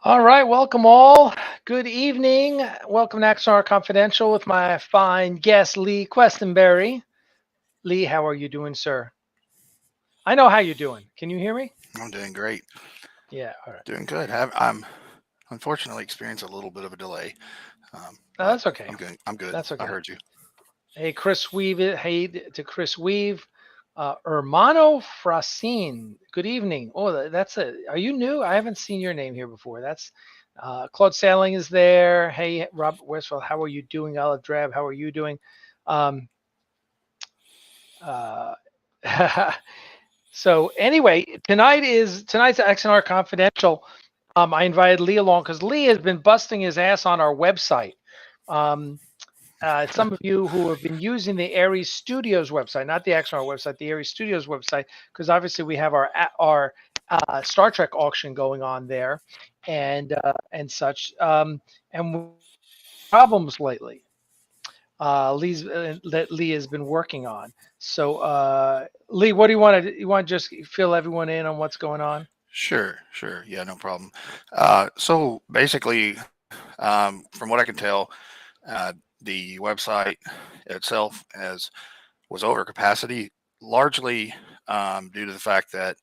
All right, welcome all. Good evening. Welcome to Axanar Confidential with my fine guest, Lee Questenberry. Lee, how are you doing, sir? I know how you're doing. Can you hear me? I'm doing great. Yeah, all right. Doing good. I'm unfortunately experienced a little bit of a delay, No, but that's okay. I'm good. I'm good. That's I okay. heard you. Hey, Chris Weave. Hey to Chris Weave. Hermano Fracine. Good evening. Oh, that's a. Are you new? I haven't seen your name here before. That's Claude Sailing is there. Hey, Robert Westphal. How are you doing? Olive Drab. How are you doing? Um, Uh, so anyway, tonight's XNR Confidential. I invited Lee along because Lee has been busting his ass on our website. Um, some of you who have been using the Aries Studios website, not the XNR website, the Aries Studios website, because obviously we have our Star Trek auction going on there, and such. And problems lately. That Lee has been working on. So, Lee, what do you want to? You want to just fill everyone in on what's going on? Sure, sure. Yeah, no problem. So basically, from what I can tell, uh, the website itself was over capacity, largely due to the fact that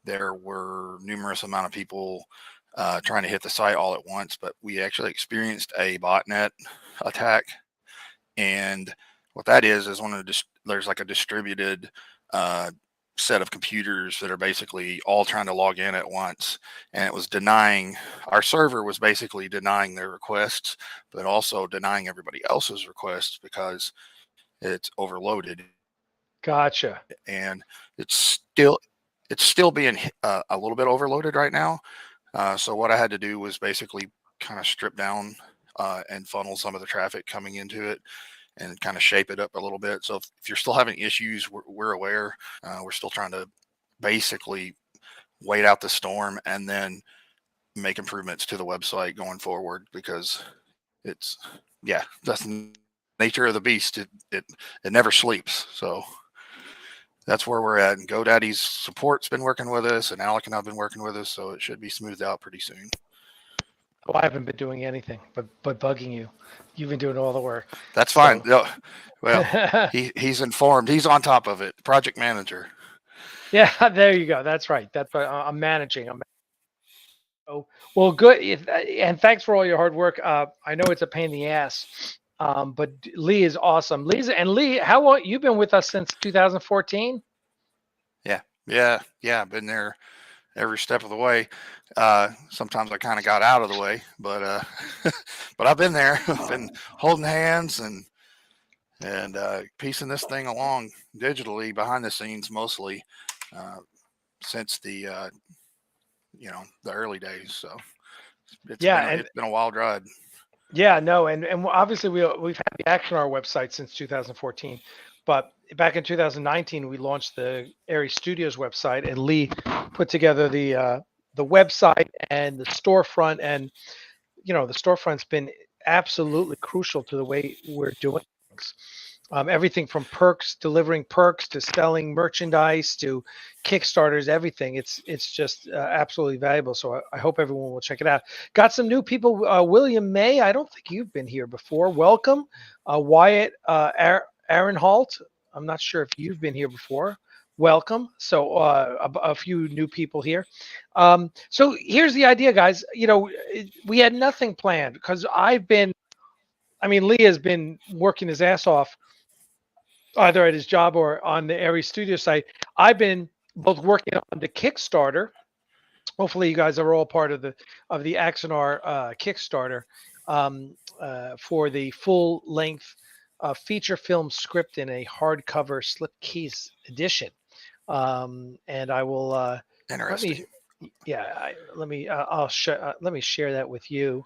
there were numerous amount of people trying to hit the site all at once. But we actually experienced a botnet attack. And what that is one of there's like a distributed uh, set of computers that are basically all trying to log in at once, and it was denying our server was basically denying their requests, but also denying everybody else's requests because it's overloaded, Gotcha. and it's still being a little bit overloaded right now. So what I had to do was basically kind of strip down and funnel some of the traffic coming into it and kind of shape it up a little bit. So if you're still having issues, we're aware. We're still trying to basically wait out the storm and then make improvements to the website going forward because it's yeah, that's the nature of the beast. It never sleeps. So that's where we're at. And GoDaddy's support's been working with us, and Alec and I've been working with us, so it should be smoothed out pretty soon. Oh, I haven't been doing anything but bugging you. You've been doing all the work. That's fine. So, No, well, yeah, he's informed. He's on top of it. Project manager. there you go. That's right. That's what I'm managing. Oh, well, good. And thanks for all your hard work. I know it's a pain in the ass, but Lee is awesome. Lee, how long you've been with us since 2014? Yeah, yeah. Been there every step of the way. Sometimes I kind of got out of the way, but but I've been there. I've been holding hands and piecing this thing along digitally behind the scenes mostly uh, since the early days. So Yeah, and it's been a wild ride. yeah, no, and obviously we've had the Action our website since 2014, but back in 2019 we launched the Aries Studios website, and Lee put together the website and the storefront, and the storefront's been absolutely crucial to the way we're doing things. Everything from perks, delivering perks, to selling merchandise, to Kickstarters, everything. It's just absolutely valuable. So I hope everyone will check it out. Got some new people. William May, I don't think you've been here before. Welcome, Wyatt Aaron Halt. I'm not sure if you've been here before. Welcome. So a few new people here. So here's the idea, guys. We had nothing planned because Lee has been working his ass off either at his job or on the Aries Studio site. I've been both working on the Kickstarter. Hopefully, you guys are all part of the Axanar Kickstarter for the full length feature film script in a hardcover slipcase edition. And I will let Interesting. me yeah let me share that with you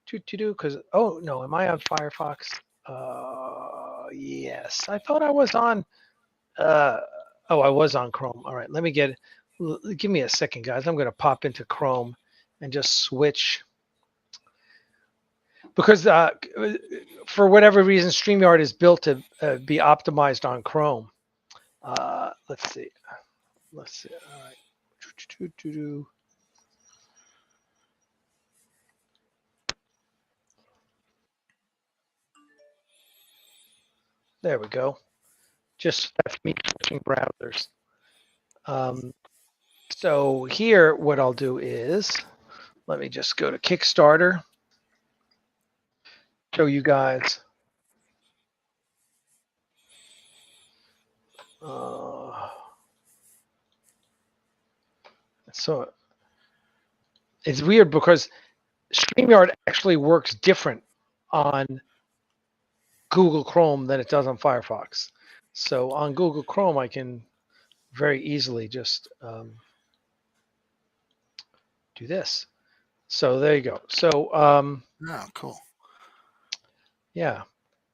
to do because oh no, am I on Firefox? Yes, I thought I was on. Uh, oh, I was on Chrome. All right, give me a second, guys. I'm going to pop into Chrome and just switch because for whatever reason, StreamYard is built to be optimized on Chrome. Let's see. Let's see. All right. There we go. Just that's me switching browsers. So here, what I'll do is, let me just go to Kickstarter, show you guys. So it's weird because StreamYard actually works different on Google Chrome than it does on Firefox. So on Google Chrome, I can very easily just do this. So there you go. So Oh, cool. yeah.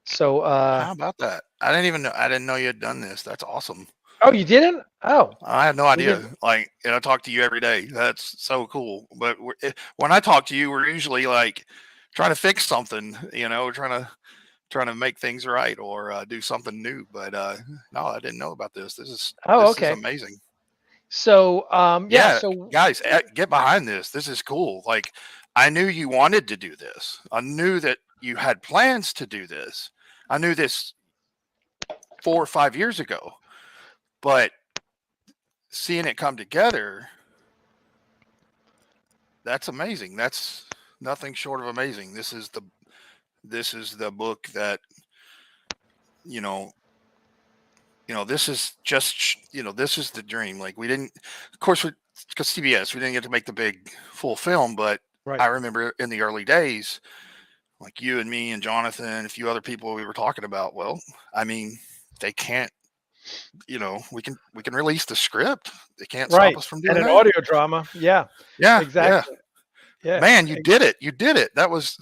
So How about that? I didn't know you had done this. That's awesome. oh, you didn't? Oh, I had no idea. Like, I talk to you every day. That's so cool. But when I talk to you, we're usually like trying to fix something, trying to make things right or do something new. But no, I didn't know about this. This is amazing. So Yeah, so guys, get behind this. This is cool. Like, I knew you wanted to do this. I knew that you had plans to do this. I knew this 4 or 5 years ago, but seeing it come together, that's amazing. That's nothing short of amazing. This is the book that, this is just, this is the dream. Like, we didn't, of course, because CBS, we didn't get to make the big full film, but right. I remember in the early days, like you and me and Jonathan and a few other people we were talking about. Well, I mean, they can't, we can release the script. They can't stop us from doing and an that. audio drama. Yeah. Yeah. Exactly. Yeah. Man, you did it. You did it. That's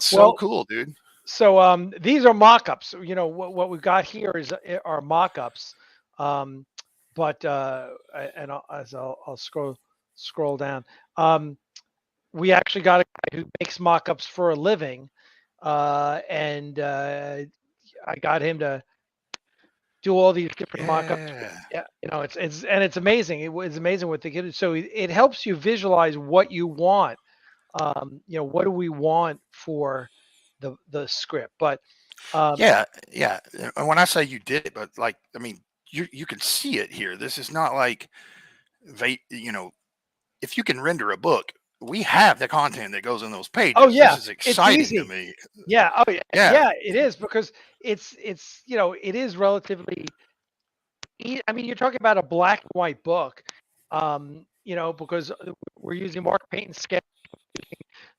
so cool, dude. So these are mock-ups. What we've got here are mock-ups. But and I'll scroll down. We actually got a guy who makes mock-ups for a living, and I got him to do all these different mock-ups. Yeah, it's amazing. It's amazing what they can do. So it helps you visualize what you want. What do we want for the script? But yeah. And when I say you did it, but like, I mean, you can see it here. This is not like if you can render a book, we have the content that goes in those pages. Oh yeah, this is exciting to me. Yeah. Oh yeah. It is, because it's it is relatively. I mean, you're talking about a black and white book, because we're using mark, paint, and sketch,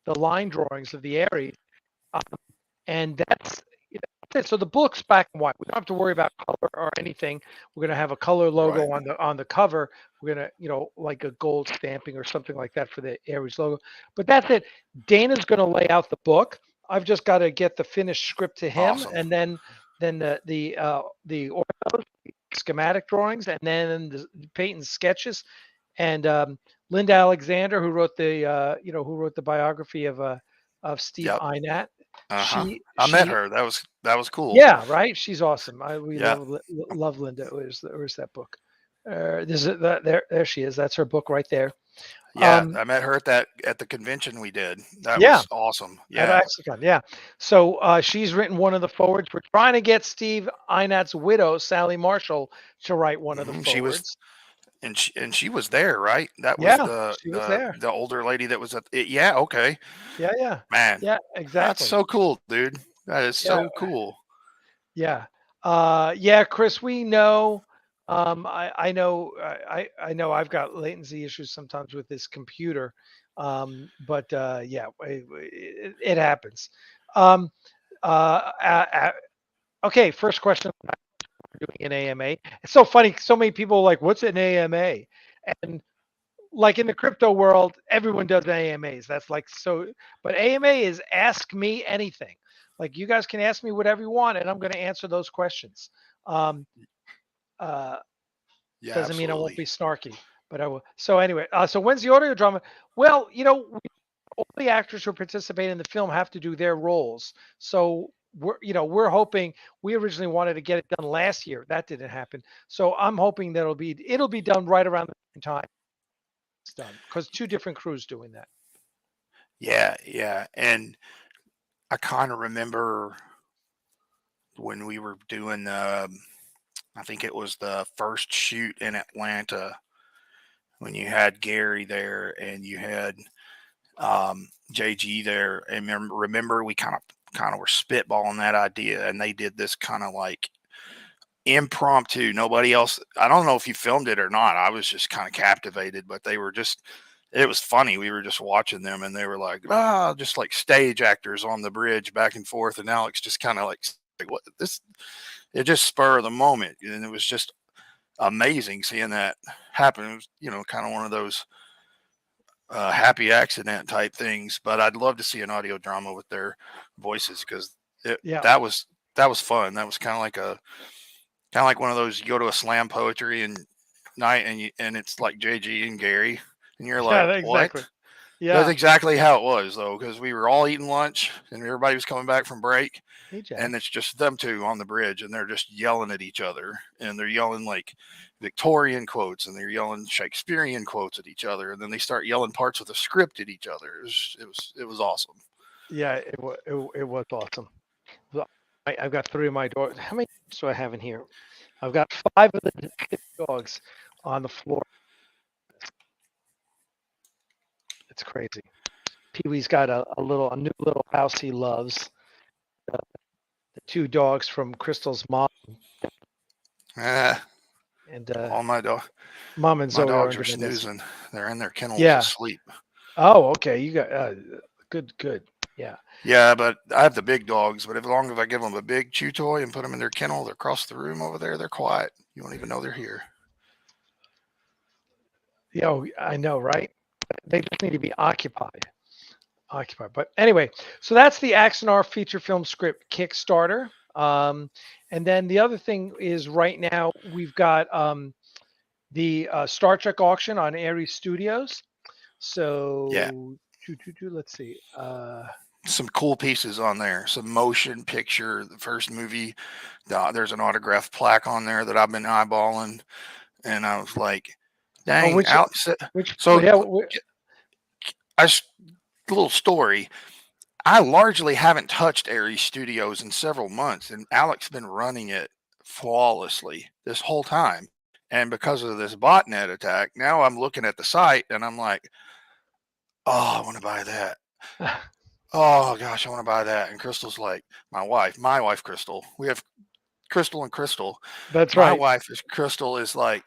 the line drawings of the Ares, and that's it. So the book's black and white. We don't have to worry about color or anything. We're going to have a color logo on the cover. We're going to, like a gold stamping or something like that for the Ares logo. But that's it. Dana's going to lay out the book. I've just got to get the finished script to him, Awesome. and then the orthos, schematic drawings, and then the paint and sketches. And Linda Alexander, who wrote the biography of Steve Einat. I met her. That was cool. Yeah, right. She's awesome. We love Linda. Where's that book? There she is. That's her book right there. Yeah, I met her at the convention we did. That was awesome. Yeah, at Axanar. Yeah. So she's written one of the forwards. We're trying to get Steve Einat's widow, Sally Marshall, to write one of the forwards. She was there, right? That was the older lady that was at it. Yeah, okay. Yeah. Man. Yeah, exactly. That's so cool, dude. That is so cool. Yeah. Chris, we know. I know I've got latency issues sometimes with this computer. But it happens. Okay, first question. Doing an AMA. It's so funny. So many people are like, what's an AMA? And like in the crypto world, everyone does AMAs. That's like so. But AMA is ask me anything. Like, you guys can ask me whatever you want, and I'm going to answer those questions. Doesn't mean I won't be snarky, but I will. So anyway, so when's the audio drama? Well, all the actors who participate in the film have to do their roles. So we're hoping. We originally wanted to get it done last year. That didn't happen. So I'm hoping that it'll be done right around the same time it's done, because 2 different crews doing that. Yeah, and I kind of remember when we were doing, I think it was the first shoot in Atlanta when you had Gary there and you had JG there. And remember we kind of were spitballing that idea, and they did this kind of like impromptu. Nobody else. I don't know if you filmed it or not. I was just kind of captivated, but they were just. It was funny. We were just watching them, and they were like, just like stage actors on the bridge back and forth. And Alex just kind of like, what this? It just spur of the moment, and it was just amazing seeing that happen. It was, kind of one of those happy accident type things. But I'd love to see an audio drama with their voices because that was fun. That was kind of like one of those, you go to a slam poetry and night and it's like JG and Gary and you're like, exactly. what? Yeah, That's exactly how it was though, because we were all eating lunch and everybody was coming back from break, and it's just them two on the bridge and they're just yelling at each other, and they're yelling like Victorian quotes and they're yelling Shakespearean quotes at each other, and then they start yelling parts of the script at each other. It was awesome. Yeah, it was awesome. I've got 3 of my dogs. How many dogs do I have in here? I've got 5 of the dogs on the floor. It's crazy. Pee-wee's got a new little house he loves. The 2 dogs from Crystal's mom. And all my Mom and Zoe dogs are are snoozing. They're in their kennels asleep. Oh, okay. You got good. Yeah. Yeah, but I have the big dogs. But as long as I give them a big chew toy and put them in their kennel, they're across the room over there. They're quiet. You won't even know they're here. Yeah, I know, right? They just need to be occupied. But anyway, so that's the Axanar feature film script Kickstarter. And then the other thing is right now we've got the Star Trek auction on Aries Studios. So yeah, let's see. Some cool pieces on there. Some motion picture. The first movie. There's an autographed plaque on there that I've been eyeballing, and I was like, "Dang, Alex!" Little story. I largely haven't touched Aries Studios in several months, and Alec's been running it flawlessly this whole time. And because of this botnet attack, now I'm looking at the site and I'm like, oh, I want to buy that. Oh gosh, I want to buy that. And Crystal's like, my wife, Crystal. We have Crystal and Crystal. That's my right. wife Crystal is like,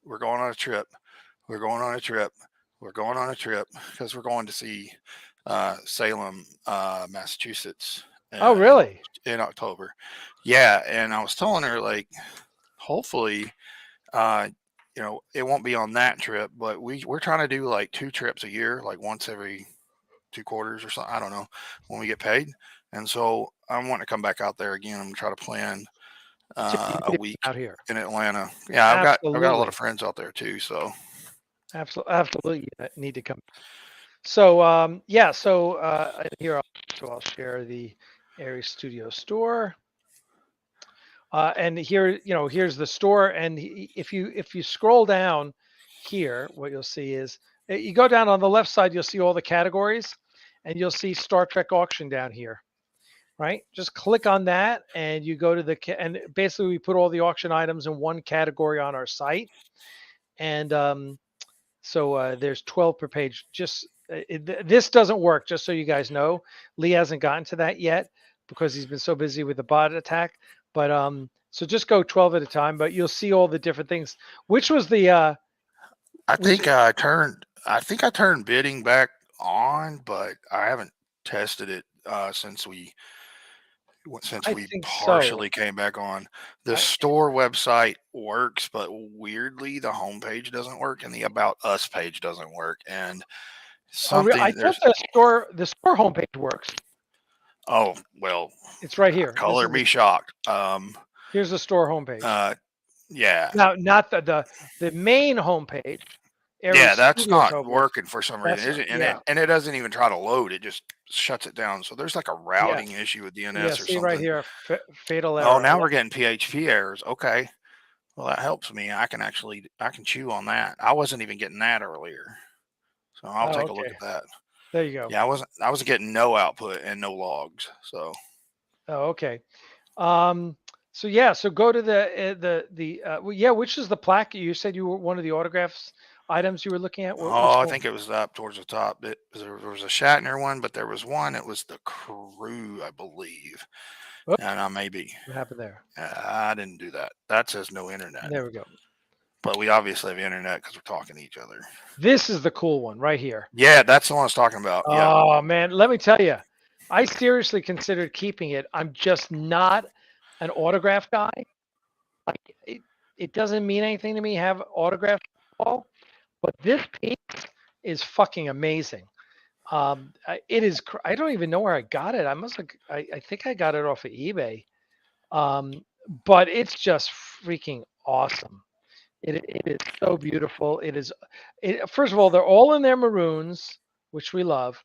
we're going on a trip. We're going on a trip. We're going on a trip because we're going to see Salem, Massachusetts. Oh, really? In October. Yeah. And I was telling her, like, hopefully, it won't be on that trip, but we're trying to do like 2 trips a year, like once every 2 quarters or something. I don't know, when we get paid. And so I want to come back out there again and try to plan a week out here in Atlanta. Yeah, I've got a lot of friends out there too. So absolutely need to come. So here I'll share the Aries Studio store. And here, here's the store. And if you scroll down here, what you'll see is you go down on the left side, you'll see all the categories, and you'll see Star Trek auction down here, right? Just click on that, and you go to and basically we put all the auction items in one category on our site, and so there's 12 per page. This doesn't work, just so you guys know. Lee hasn't gotten to that yet because he's been so busy with the bot attack. But so just go 12 at a time, but you'll see all the different things. Which was the I think I turned bidding back on, but I haven't tested it since we partially came back on. The store website works, but weirdly the homepage doesn't work and the About Us page doesn't work. And I thought the store homepage works. Oh, well, it's right here. Color me shocked. Here's the store homepage. Yeah. Now, not the main homepage. Yeah, that's not working for some reason. And it doesn't even try to load. It just shuts it down. So there's like a routing issue with DNS or something. Right here, fatal error. Oh, now we're getting PHP errors. Okay. Well, that helps me. I can chew on that. I wasn't even getting that earlier. So I'll take a look at that. There you go. Yeah, I wasn't getting no output and no logs. So. Oh, okay. So yeah, so go to which is the plaque? You said you were one of the autographs items you were looking at. Which Oh, I one? think it was up towards the top. There was a Shatner one, but there was one. It was the Crew, I believe. Oops, And I maybe what happened there? I didn't do that. That says no internet. There we go. But we obviously have internet because we're talking to each other. This is the cool one right here. Yeah, that's the one I was talking about. Yeah. Oh man, let me tell you, I seriously considered keeping it. I'm just not an autograph guy. Like it doesn't mean anything to me have autograph ball, but this piece is fucking amazing. It is. I don't even know where I got it. I must have. I think I got it off of eBay. But it's just freaking awesome. It is so beautiful. First of all, they're all in their maroons, which we love,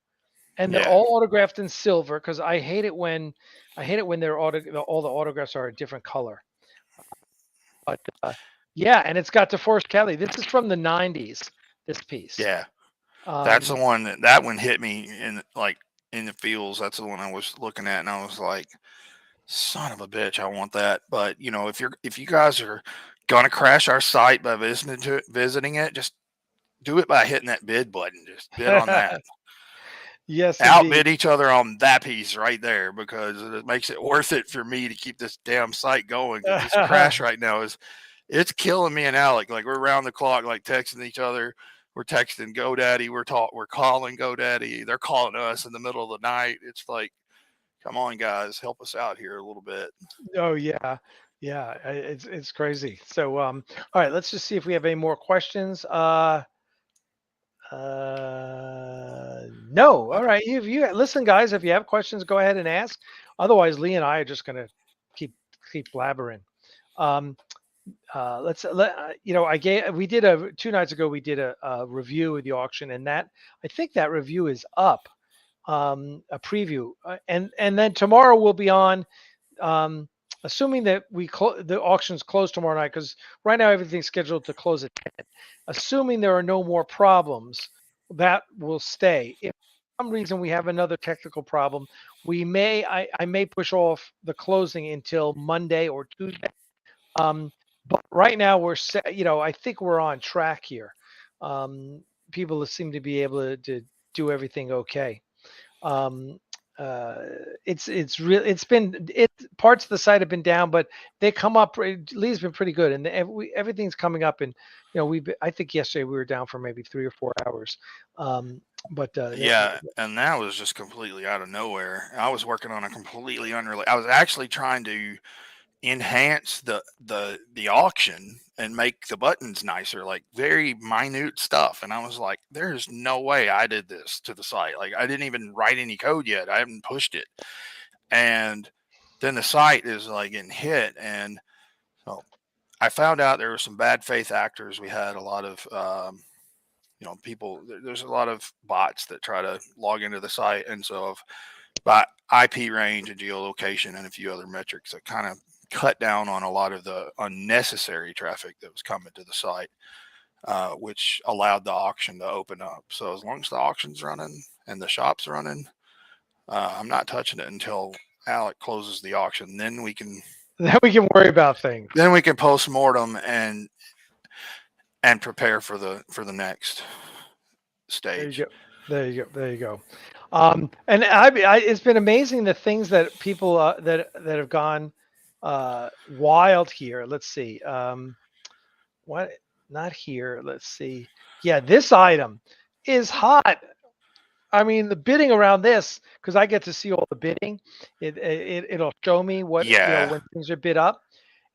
and they're Yeah. all autographed in silver because I hate it when they're all the autographs are a different color. But yeah, and it's got DeForest Kelly. This is from the '90s. This piece. Yeah. That's the Um, one that one hit me in the feels. That's the one I was looking at, and I was like, son of a bitch, I want that. But if you guys are gonna crash our site by visiting it, just do it by hitting that bid button. Just bid on that. yes, indeed. Outbid each other on that piece right there because it makes it worth it for me to keep this damn site going. Because this crash right now it's killing me and Alec. Like we're around the clock, like texting each other. We're texting GoDaddy. We're calling GoDaddy. They're calling us in the middle of the night. It's like, come on, guys, help us out here a little bit. Oh yeah, yeah. It's crazy. So all right, let's just see if we have any more questions. No. All right. If you listen, guys, if you have questions, go ahead and ask. Otherwise, Lee and I are just gonna keep blabbering. Um, we did 2 nights ago. We did a review of the auction, and I think that review is up. A preview, and then tomorrow we'll be on. Um, assuming that the auction's closed tomorrow night, because right now everything's scheduled to close at 10. Assuming there are no more problems, that will stay. If for some reason we have another technical problem, I may push off the closing until Monday or Tuesday. But right now we're set. I think we're on track here. People seem to be able to do everything okay. Um, parts of the site have been down, but they come up. Lee's been pretty good, and everything's coming up. And I think yesterday we were down for maybe 3 or 4 hours. Yeah, and that was just completely out of nowhere. I was working on a completely unrelated. I was actually trying to enhance the auction and make the buttons nicer, like very minute stuff. And I was like, there's no way I did this to the site. Like I didn't even write any code yet. I haven't pushed it. And then the site is like getting hit. And so I found out there were some bad faith actors. We had a lot of, people, there's a lot of bots that try to log into the site. And so by IP range and geolocation and a few other metrics that kind of cut down on a lot of the unnecessary traffic that was coming to the site, which allowed the auction to open up. So as long as the auction's running and the shop's running, I'm not touching it until Alec closes the auction. Then we can worry about things. Then we can post-mortem and prepare for the next stage. There you go. And it's been amazing the things that people that have gone wild here. Let's see. What? Not here. Let's see. Yeah, this item is hot. I mean, the bidding around this, because I get to see all the bidding. It'll show me what when things are bid up.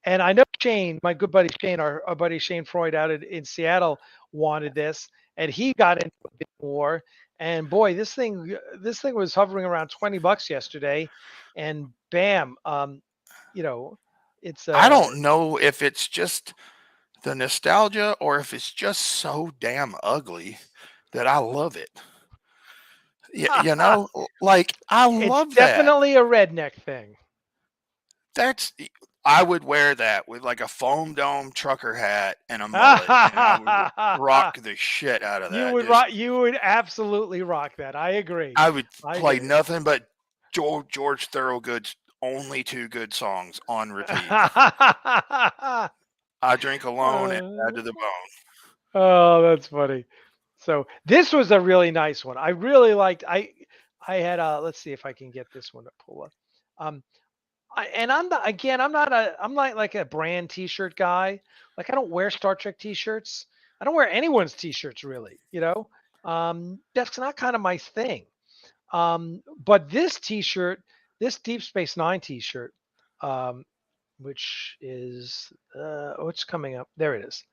And I know Shane, my good buddy Shane, our buddy Shane Freud out in Seattle wanted this, and he got into a bid war. And boy, this thing was hovering around $20 yesterday, and bam, it's. I don't know if it's just the nostalgia or if it's just so damn ugly that I love it. Like I love that. Definitely a redneck thing. I would wear that with like a foam dome trucker hat and a mullet. And I would rock the shit out of that. You would absolutely rock that. I agree. I would play nothing but George Thorogood's only 2 good songs on repeat. uh, I Drink Alone and Bad to the Bone. oh, that's funny. So this was a really nice one. I really liked. I had let's see if I can get this one to pull up. Um, and I'm not again. I'm not like a brand T-shirt guy. Like I don't wear Star Trek T-shirts. I don't wear anyone's T-shirts really. That's not kind of my thing. But this T-shirt, this Deep Space Nine T-shirt, um, which is what's coming up? There it is.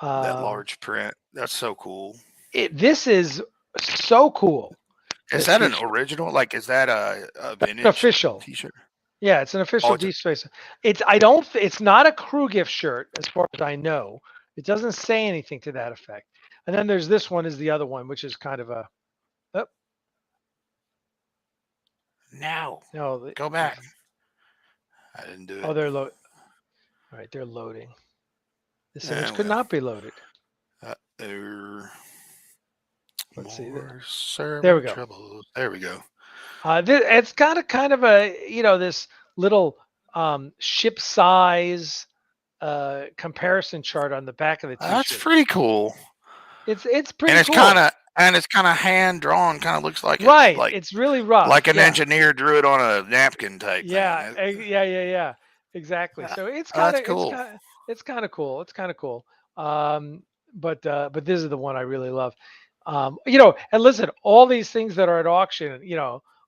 That Um, large print. That's so cool. this is so cool. Is This that an T-shirt. original? Like, is that a That's vintage official. T-shirt? Yeah, it's an Oh, official it's a, Deep Space. It's I don't. It's not a crew gift shirt, as far as I know. It doesn't say anything to that effect. And then there's this one is the other one, which is kind of a. Oh, no. no, Go back. I didn't do oh, it. they're load. All right, they're loading. This image could Well. not be loaded. Let's see. There we go. Trouble. There we go. It's got a kind of a this little ship size comparison chart on the back of the T-shirt. That's pretty cool. It's pretty And it's cool. kind of hand drawn. Kind of looks like Right. It's like It's really rough. like an engineer drew it on a napkin type Yeah. thing. Yeah. Exactly. So it's kind That's of cool. it's kind of cool. It's kind of cool. But this is the one I really love. And listen, all these things that are at auction,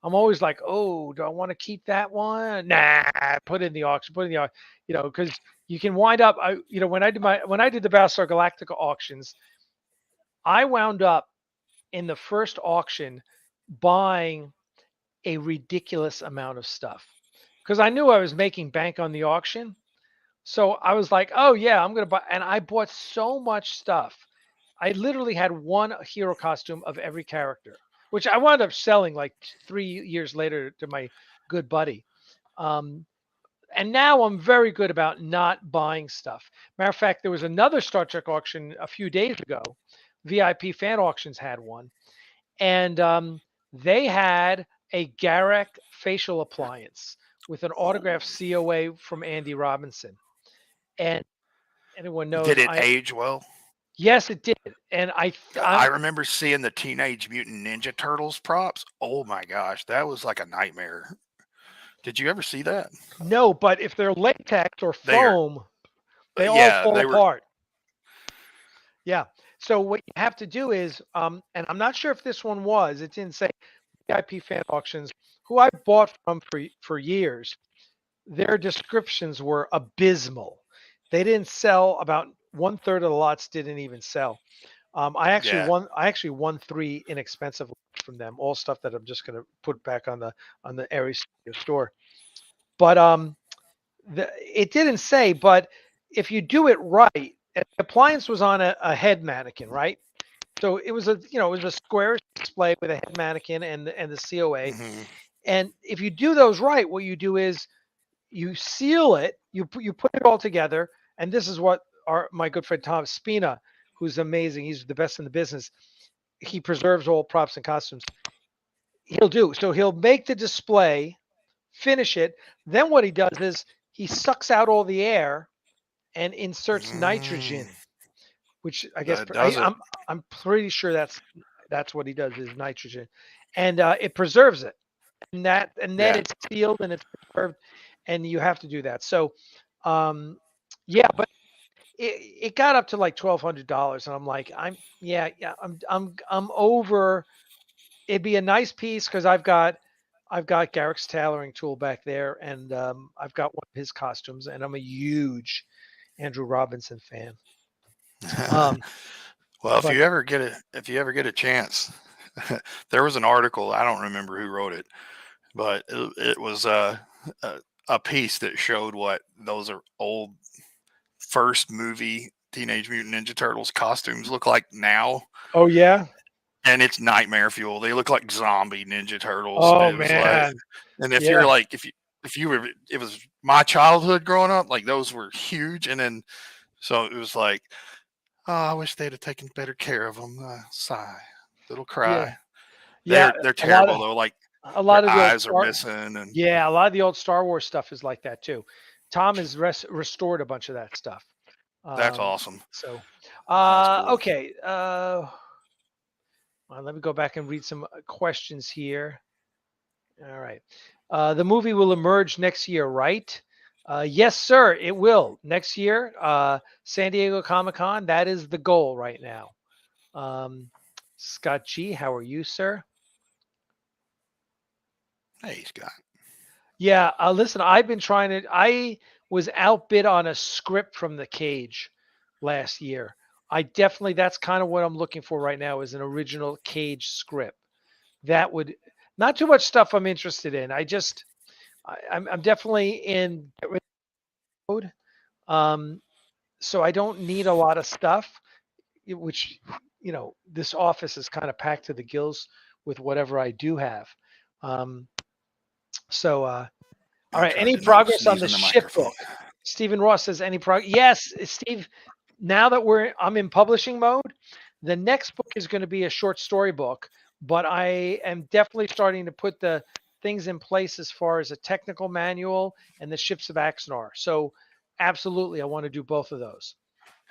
I'm always like, oh, do I want to keep that one? Nah, put it in the auction. Put it in the auction. Because you can wind up. When I did the Battlestar Galactica auctions, I wound up in the first auction buying a ridiculous amount of stuff because I knew I was making bank on the auction. So I was like, oh yeah, I'm gonna buy, and I bought so much stuff. I literally had one hero costume of every character, which I wound up selling like 3 years later to my good buddy. Um, and now I'm very good about not buying stuff. Matter of fact, there was another Star Trek auction a few days ago. VIP Fan Auctions had one, and they had a Garrick facial appliance with an autographed COA from Andy Robinson. And anyone knows, Did it age well? Yes, it did. And I remember seeing the Teenage Mutant Ninja Turtles props. Oh my gosh, that was like a nightmare. Did you ever see that? No, but if they're latex or foam, they all fall apart. Yeah. So what you have to do is, and I'm not sure if this one was, it didn't say VIP Fan Auctions, who I bought from for years. Their descriptions were abysmal. They didn't sell. About 1/3 of the lots didn't even sell. I actually won 3 inexpensive lots from them, all stuff that I'm just going to put back on the Aries store. But it didn't say. But if you do it right, the appliance was on a head mannequin, right? So it was a square display with a head mannequin and the COA. Mm-hmm. And if you do those right, what you do is you seal it, you put it all together, and this is what my good friend Tom Spina, who's amazing, he's the best in the business. He preserves all props and costumes. He'll do so. He'll make the display, finish it. Then what he does is he sucks out all the air and inserts nitrogen, which I guess I'm pretty sure that's what he does is nitrogen, and it preserves it, and then it's sealed and it's preserved, and you have to do that. So, but it got up to like $1,200, and I'm like, I'm over. It'd be a nice piece because I've got Garrick's tailoring tool back there, and I've got one of his costumes, and I'm a huge Andrew Robinson fan. Well, if you ever get a chance, there was an article. I don't remember who wrote it, but it was a piece that showed what those are old first movie Teenage Mutant Ninja Turtles costumes look like now. Oh yeah. And it's nightmare fuel. They look like zombie Ninja Turtles. Oh man! And if you're like, if you were, it was my childhood growing up. Like those were huge, and then so it was like, oh, I wish they'd have taken better care of them. Sigh, little cry. Yeah, they're terrible though. Like A Their lot of the old eyes are Star, missing, and yeah, a lot of the old Star Wars stuff is like that too. Tom has restored a bunch of that stuff. that's Um, awesome. so, That's cool. okay. Well, let me go back and read some questions here. All right. The movie will emerge next year, right? Yes, sir. It will next year. San Diego Comic Con. That is the goal right now. Scott G, how are you, sir? Hey, Scott. Yeah. Listen, I've been trying to. I was outbid on a script from The Cage last year. I definitely. That's kind of what I'm looking for right now is an original Cage script. That would not too much stuff I'm interested in. I'm definitely in get rid mode. Um, so I don't need a lot of stuff, which, this office is kind of packed to the gills with whatever I do have. Um, so, all I right. tried Any to not progress on sneeze the in the ship microphone. book? Stephen Ross says any progress. Yes, Steve. Now that I'm in publishing mode, the next book is going to be a short story book, but I am definitely starting to put the things in place as far as a technical manual and the ships of Axanar. So, absolutely, I want to do both of those.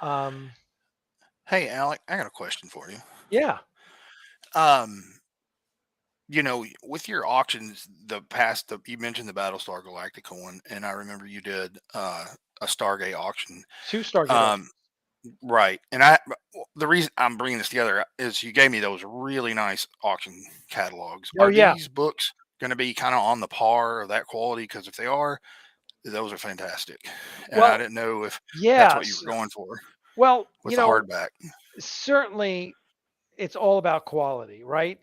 Um, Hey, Alec, I got a question for you. yeah. Um, with your auctions, you mentioned the Battlestar Galactica one, and I remember you did a Stargate auction. Two Stargate Um, auctions. right, and the reason I'm bringing this together is you gave me those really nice auction catalogs. Oh Are yeah. these books going to be kind of on the par of that quality? Because if they are, those are fantastic, and I Well, didn't know if that's what you yes. were going for Well, with the hardback. certainly it's all about quality, right?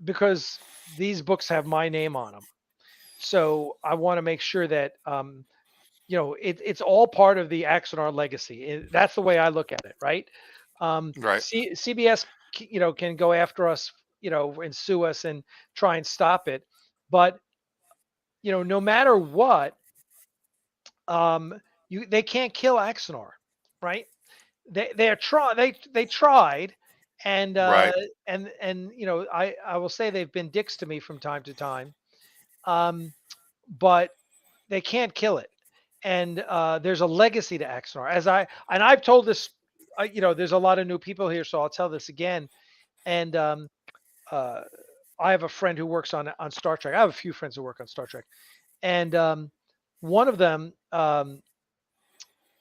Because these books have my name on them. So I want to make sure that it's all part of the Axanar legacy. That's the way I look at it, right? Right, CBS, can go after us, and sue us and try and stop it, but no matter what, they can't kill Axanar, right? They tried, and right, I will say they've been dicks to me from time to time, but they can't kill it. And there's a legacy to Axanar. I've told this, there's a lot of new people here, so I'll tell this again. And uh, I have a friend who works on Star Trek. I have a few friends who work on Star Trek, and one of them,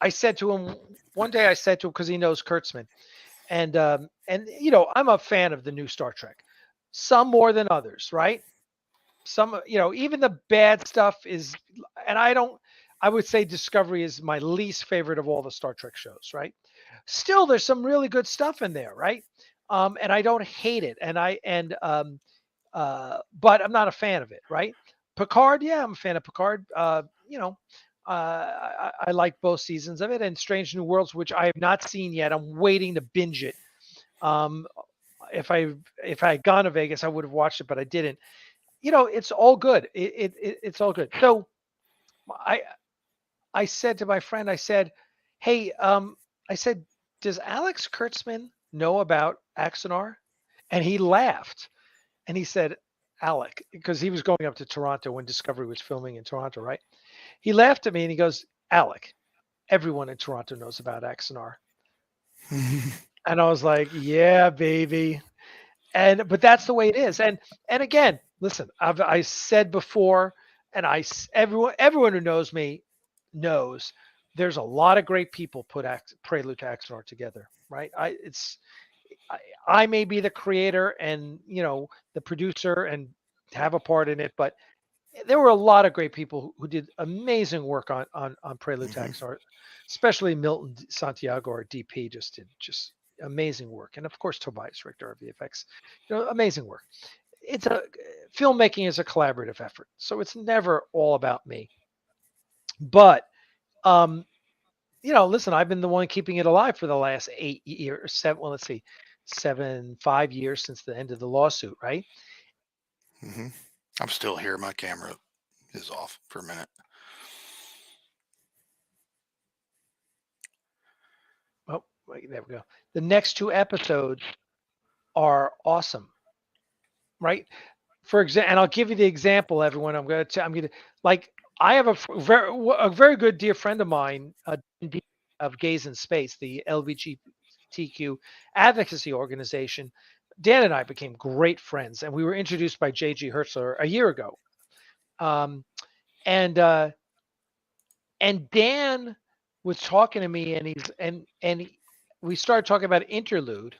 I said to him one day. I said to him because he knows Kurtzman, and I'm a fan of the new Star Trek, some more than others, right? Some, even the bad stuff is, and I would say Discovery is my least favorite of all the Star Trek shows, right? Still, there's some really good stuff in there, right? And I don't hate it, but I'm not a fan of it, right? Picard, yeah, I'm a fan of Picard. I like both seasons of it, and Strange New Worlds, which I have not seen yet. I'm waiting to binge it. Um, if I had gone to Vegas, I would have watched it, but I didn't. It's all good. It's all good. So I I said to my friend, I said, "Hey, I said, does Alex Kurtzman know about Axanar?" And he laughed, and he said, "Alec," because he was going up to Toronto when Discovery was filming in Toronto, right? He laughed at me and he goes, "Alec, everyone in Toronto knows about Axanar." And I was like, "Yeah, baby." But that's the way it is. And again, listen, I said before, and everyone who knows me knows there's a lot of great people put Prelude to Axanar together, right? I may be the creator and the producer and have a part in it, but there were a lot of great people who did amazing work on Prelude to hmm Axanar, especially Milton Santiago, or DP, just did just amazing work, and of course Tobias Richter, our VFX, amazing work. It's a Filmmaking is a collaborative effort, so it's never all about me. But um, listen, I've been the one keeping it alive for the last 8 years, seven. Well, let's see, 5 years since the end of the lawsuit, right? hmm I'm still here. My camera is off for a minute. Oh, wait, there we go. The next two episodes are awesome, right? for example, and I'll give you the example, everyone. Like, I have a very good dear friend of mine, of Gays in Space, the LGBTQ advocacy organization. Dan and I became great friends, and we were introduced by J.G. Hertzler a year ago. Um, and and Dan was talking to me, and we started talking about Interlude,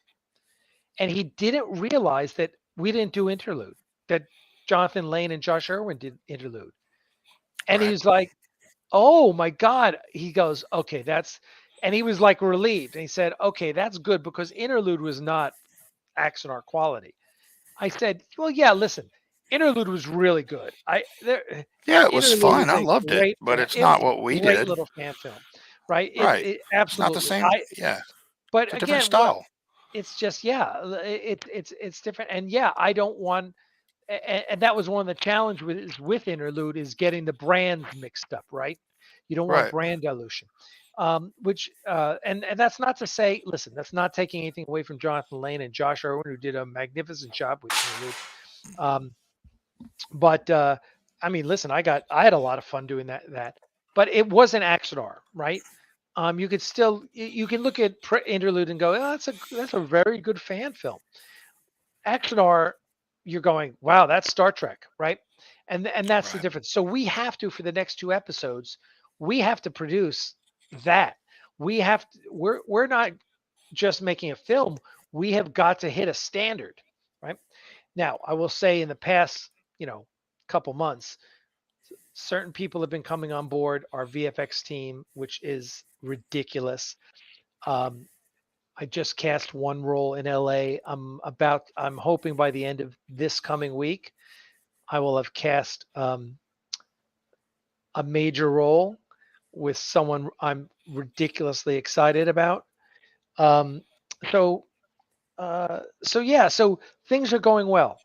and he didn't realize that we didn't do Interlude, that Jonathan Lane and Josh Irwin did Interlude. And he Right. was like, "Oh my God." He goes, "Okay, and he was like relieved. And he said, "Okay, that's good because Interlude was not Axanar quality." I said, "Well, yeah, listen, Interlude was really good. Yeah, it was Interlude fun. is I a loved it, great but fan. it's It was not a what we great did. little fan film, right? Right. It It's not the absolutely. same. Yeah. But It's a different again, what style. it's just, yeah, it's different. And yeah, I don't want, and that was one of the challenge with Interlude is getting the brands mixed up, right? You don't want Right. brand dilution. Which and that's not to say, listen, that's not taking anything away from Jonathan Lane and Josh Irwin, who did a magnificent job with Interlude. Um, but I mean, listen, I had a lot of fun doing that, but it wasn't Axanar, right? You could still, you can look at Interlude and go, oh, that's a very good fan film. Axanar, you're going, wow, that's Star Trek, right? And that's the Right. difference. So we have to, for the next two episodes, we have to produce that. We're not just making a film. We have got to hit a standard, right? Now, I will say in the past, couple months, certain people have been coming on board our VFX team, which is ridiculous. Um, I just cast one role in LA. I'm hoping by the end of this coming week, I will have cast a major role with someone I'm ridiculously excited about. Um, so, so yeah, so things are going well.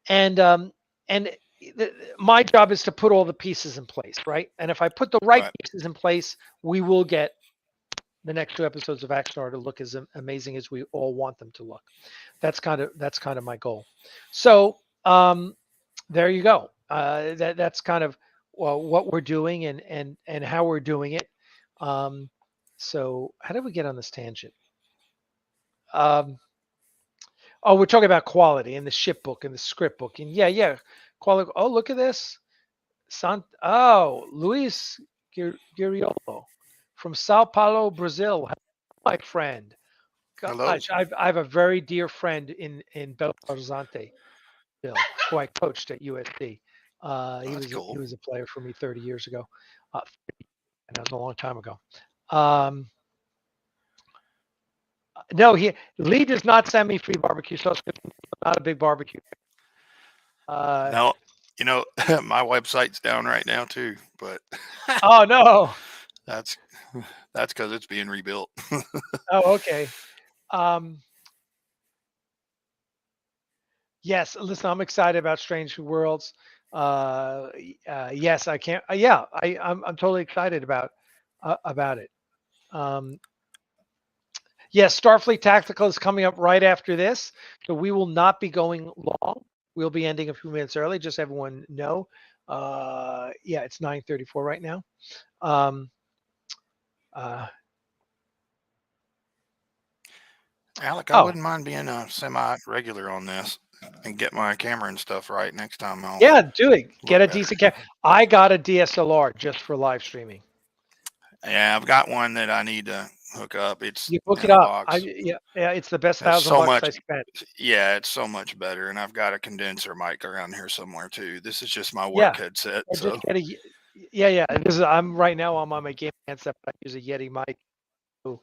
And my job is to put all the pieces in place, right? And if I put the right Right. pieces in place, we will get the next two episodes of Axanar to look as amazing as we all want them to look. That's kind of my goal. So there you go. That's kind of, well, what we're doing and how we're doing it. So how did we get on this tangent? Um, oh, we're talking about quality and the ship book and the script book, and yeah, quality. Oh, look at this. Luis Giriolo from Sao Paulo, Brazil. My friend. Hello. Gosh, I have a very dear friend in Belo Horizonte, Bill, who I coached at USC. Oh, He that's was he cool. was a player for me 30 years ago, and that was a long time ago. Um, no, Lee does not send me free barbecue sauce. I'm not a big barbecue. Uh, No, my website's down right now too, but oh no. that's that's because it's being rebuilt. Oh, okay. Um, yes, listen, I'm excited about Strange New Worlds. Yes, I can't. Yeah, I'm totally excited about it. Um, yes, Starfleet Tactical is coming up right after this, so we will not be going long. We'll be ending a few minutes early, just so everyone know. Yeah, it's 9:34 right now. Um, uh, Alec, I oh, wouldn't mind being a semi-regular on this and get my camera and stuff right next time. I'll yeah, do it. Get look a better. decent camera. I got a DSLR just for live streaming. Yeah, I've got one that I need to hook up. It's You hook it in a up. box. Yeah, it's the best That's so $1,000 much. I spent. Yeah, it's so much better. And I've got a condenser mic around here somewhere too. This is just my Yeah, work headset. or just So get yeah. I'm right now. I'm on my game handset. I use a Yeti mic. So,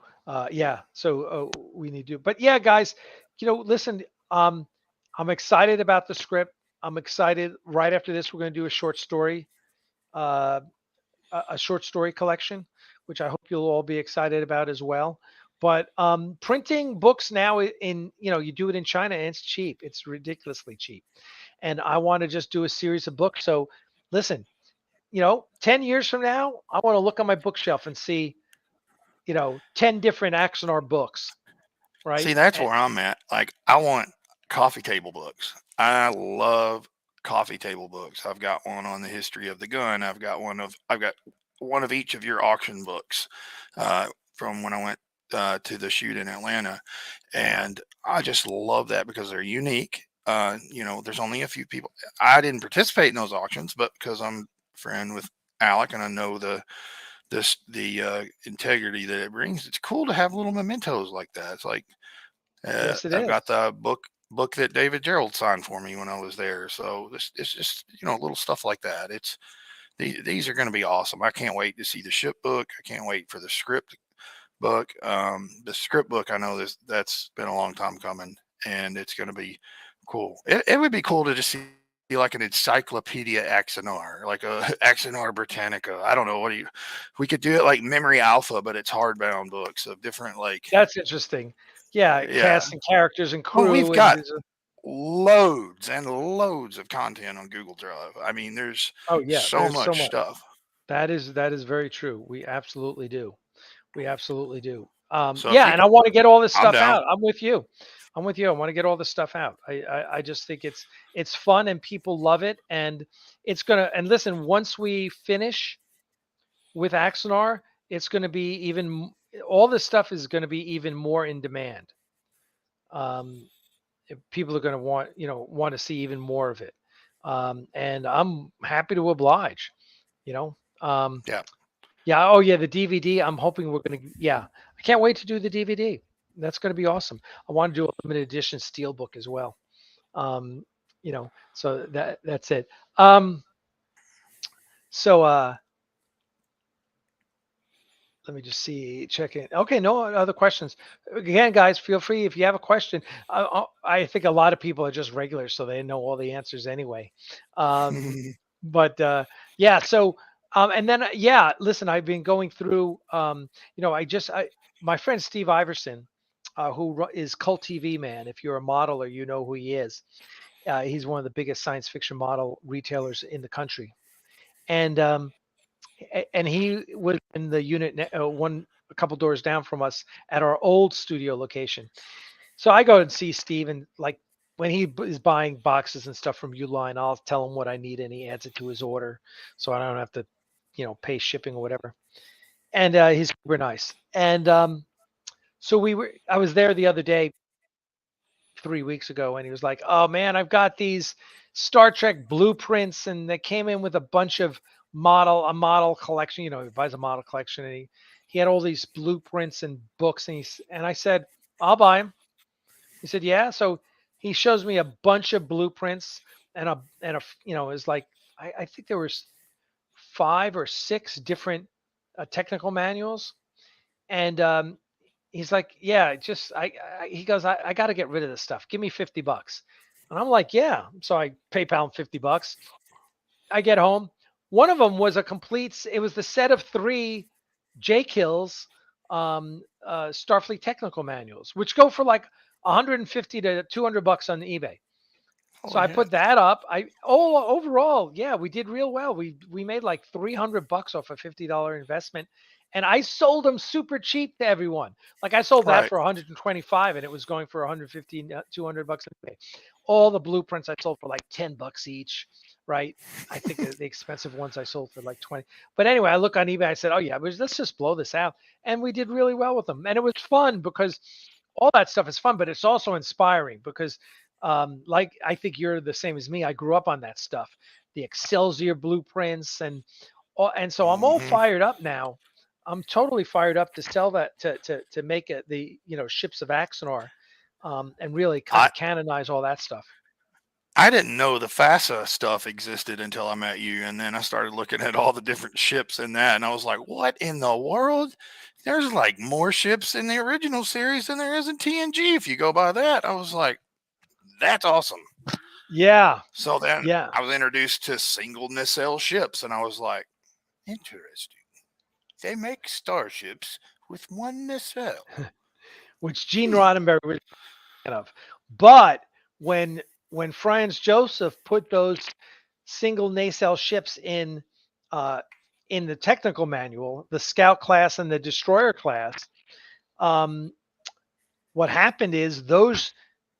yeah. So we need to. But yeah, guys, listen. Um, I'm excited about the script. I'm excited. Right after this, we're going to do a short story, uh, a short story collection, which I hope you'll all be excited about as well. But printing books now you do it in China and it's cheap. It's ridiculously cheap. And I want to just do a series of books. So listen, 10 years from now, I want to look on my bookshelf and see, 10 different Axanar books, right? see, that's where I'm at. Like, I want coffee table books. I love coffee table books. I've got one on the history of the gun. I've got one of each of your auction books from when I went to the shoot in Atlanta, and I just love that because they're unique. There's only a few people. I didn't participate in those auctions, but because I'm friend with Alec and I know the integrity that it brings, it's cool to have little mementos like that. It's like Yes, it I've is. got the book that David Gerald signed for me when I was there. So it's just little stuff like that. These are going to be awesome. I can't wait to see the ship book. I can't wait for the script book. The script book, I know that's been a long time coming, and it's going to be cool. It would be cool to just see like an encyclopedia Axanar, like a Axanar Britannica. I don't know. We could do it like Memory Alpha, but it's hardbound books of different That's interesting. Yeah, yeah. cast and characters and Well, we've crew and got loads and loads of content on Google Drive. I mean, there's oh yeah, so there's so much much. stuff. That is very true. We absolutely do. We absolutely do. So if Yeah, you and could, I want to get all this I'm stuff down. out. I'm with you. I'm with you. I want to get all this stuff out. I just think it's fun and people love it. And it's gonna and listen, once we finish with Axanar, it's gonna be all this stuff is gonna be even more in demand. Um, People are gonna want to see even more of it. And I'm happy to oblige, you know. Um, Yeah. Yeah. Oh, yeah. The DVD. I'm hoping we're gonna. Yeah. I can't wait to do the DVD. That's gonna be awesome. I want to do a limited edition steelbook as well. Um, so that's it. Um, so let me just see. Check in. Okay. No other questions. Again, guys, feel free if you have a question. I think a lot of people are just regulars, so they know all the answers anyway. Um, but yeah, so and then yeah, listen, I've been going through my friend Steve Iverson, is Cult TV Man. If you're a modeler, you know who he is. He's one of the biggest science fiction model retailers in the country, and he was in the unit a couple doors down from us at our old studio location. So I go and see Steve, and like when he is buying boxes and stuff from Uline, I'll tell him what I need, and he adds it to his order, so I don't have to, pay shipping or whatever. And he's super nice. And so I was there the other day, 3 weeks ago, and he was like, "Oh man, I've got these Star Trek blueprints, and they came in with a bunch of a model collection. He buys a model collection, and he had all these blueprints and books, and I said, I'll buy them. He said, "Yeah." So he shows me a bunch of blueprints and it's like I think there was 5 or 6 different technical manuals, and he's like, "Yeah, just he goes, I got to get rid of this stuff. Give me $50." And I'm like, "Yeah." So I PayPal him $50. I get home. One of them was it was the set of 3 J-Kills Starfleet technical manuals, which go for like 150 to $200 on eBay. So Holy I heck. put that up. Overall, yeah, we did real well. We made like $300 off a $50 investment, and I sold them super cheap to everyone. Like I sold that Right. for 125, and it was going for 150, $200 a day. All the blueprints I sold for like $10 each, right? I think the expensive ones I sold for like 20. But anyway, I look on eBay. I said, "Oh yeah, let's just blow this out," and we did really well with them, and it was fun because all that stuff is fun, but it's also inspiring because like I think you're the same as me. I grew up on that stuff, the Excelsior blueprints, and so I'm all Hmm. fired up now. I'm totally fired up to sell that to make it the ships of Axanar, and really kind I of canonize all that stuff. I didn't know the FASA stuff existed until I met you, and then I started looking at all the different ships in that, and I was like, "What in the world? There's like more ships in the original series than there is in TNG." If you go by that, I was like, "That's awesome." Yeah, So then yeah. I was introduced to single nacelle ships, and I was like, "Interesting. They make starships with one nacelle." Which Gene Hmm. Roddenberry was a fan of, but when Franz Joseph put those single nacelle ships uh, in the technical manual, the Scout class and the Destroyer class. Um, what happened is those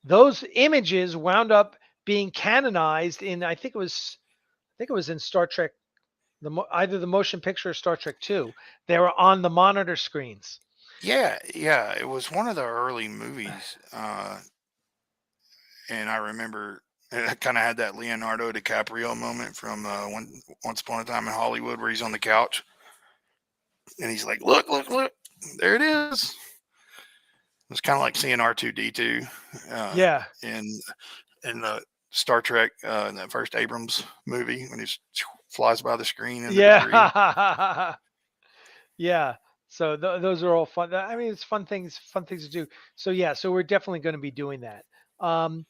those images wound up being canonized in I think it was in Star Trek, either the motion picture or Star Trek 2. They were on the monitor screens. Yeah, yeah, it was one of the early movies, and I remember it kind of had that Leonardo DiCaprio moment from Once Upon a Time in Hollywood, where he's on the couch and he's like, "Look, look, look, there it is." It's kind of like seeing R2D2 Yeah. in the Star Trek, in that first Abrams movie when he flies by the screen and the debris. Yeah. Yeah. So those are all fun. I mean, it's fun things to do. So yeah, so we're definitely going to be doing that. Um,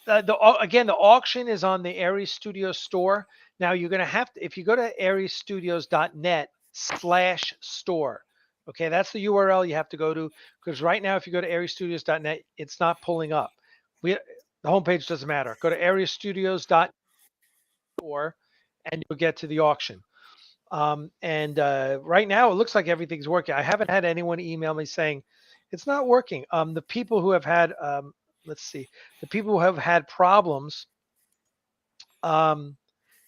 again, the auction is on the Aries Studios store. Now you're going to have to, if you go to ariesstudios.net/store. Okay, that's the URL you have to go to, because right now if you go to ariesstudios.net, it's not pulling up. The homepage doesn't matter. Go to ariesstudios.store and you'll get to the auction. And right now it looks like everything's working. I haven't had anyone email me saying it's not working. The people who have had, let's see, the people who have had problems, and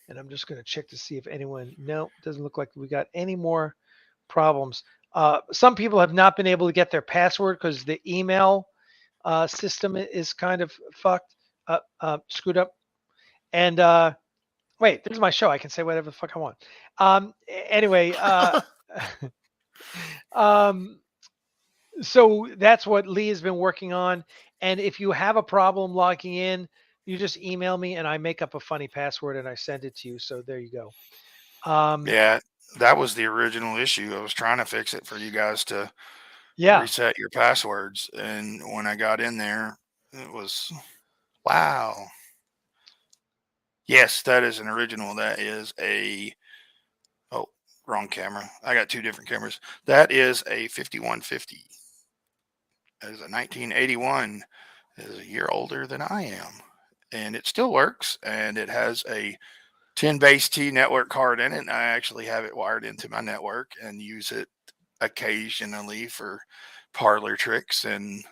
I'm just going to check to see if anyone, no, it doesn't look like we got any more problems. Some people have not been able to get their password because the email system is kind of fucked, screwed up. And wait, this is my show. I can say whatever the fuck I want. Anyway, so that's what Lee has been working on. And if you have a problem logging in, you just email me and I make up a funny password and I send it to you. So there you go. Yeah, that was the original issue. I was trying to fix it for you guys to Yeah. reset your passwords, and when I got in there, it was wow. Yes, that is an original. That is a wrong camera. I got two different cameras. That is a 5150. That is a 1981. It is a year older than I am, and it still works. And it has a 10 base T network card in it. And I actually have it wired into my network and use it occasionally for parlor tricks and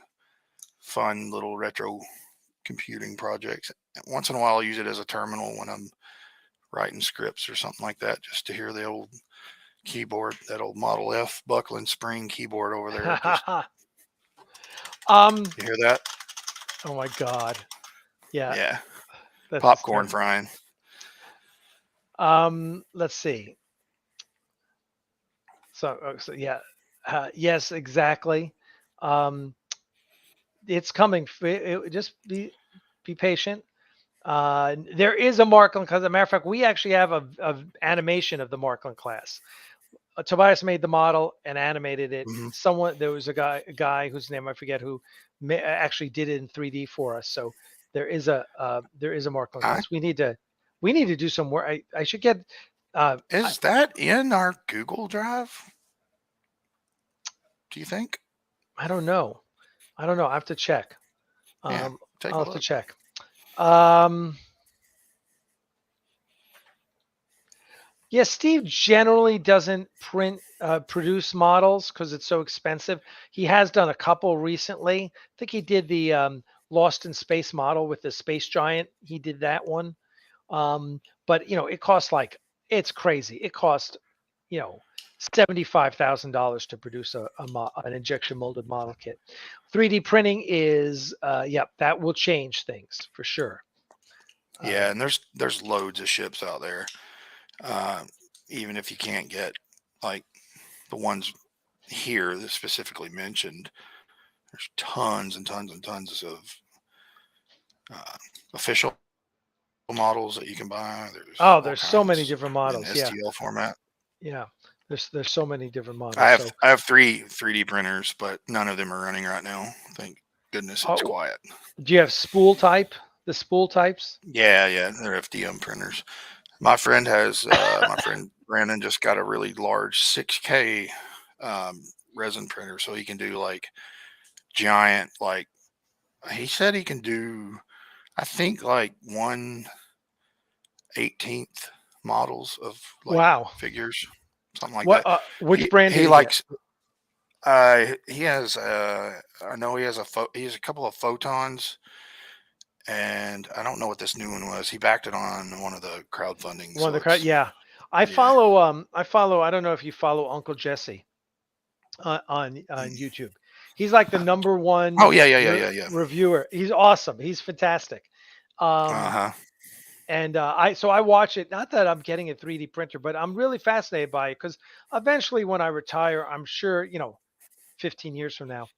fun little retro computing projects. Once in a while, I'll use it as a terminal when I'm writing scripts or something like that, just to hear the old keyboard, that old Model F Buckland spring keyboard over there. You hear that? Oh my God. Yeah. Yeah. That's Popcorn frying. Let's see. So yeah, yes, exactly. It's coming. Just be patient. There is a Markland class. As a matter of fact, we actually have a animation of the Markland class. Tobias made the model and animated it. Mm-hmm. There was a guy whose name I forget who actually did it in 3D for us. So there is a Markland class. We need to do some work. I should get. Is that in our Google Drive? Do you think? I don't know. I have to check. Yeah, I'll have to check. Yeah, Steve generally doesn't produce models because it's so expensive. He has done a couple recently. I think he did the Lost in Space model with the space giant. He did that one. But it costs it's crazy. It cost $75,000 to produce an injection molded model kit. 3D printing is that will change things for sure. Yeah, and there's loads of ships out there. Even if you can't get like the ones here that specifically mentioned, there's tons and tons and tons of official models that you can buy. There's so many different models. In STL format. Yeah, there's so many different models. I have three 3D printers, but none of them are running right now. Thank goodness it's quiet. Do you have spool type? The spool types? Yeah, they're FDM printers. My friend has my friend Brandon just got a really large 6K resin printer, so he can do like giant, like he said he can do, I think like 1/18 models of figures, something like that. Which brand he likes? He has I know he has a couple of photons, and I don't know what this new one was. He backed it on one of the crowdfunding. One of So the crowd. it's Yeah, yeah. I follow. I don't know if you follow Uncle Jesse on YouTube. He's like the number Oh one yeah. reviewer. He's awesome. He's fantastic. Uh Um, huh. and I watch it. Not that I'm getting a 3D printer, but I'm really fascinated by it because eventually, when I retire, I'm sure 15 years from now,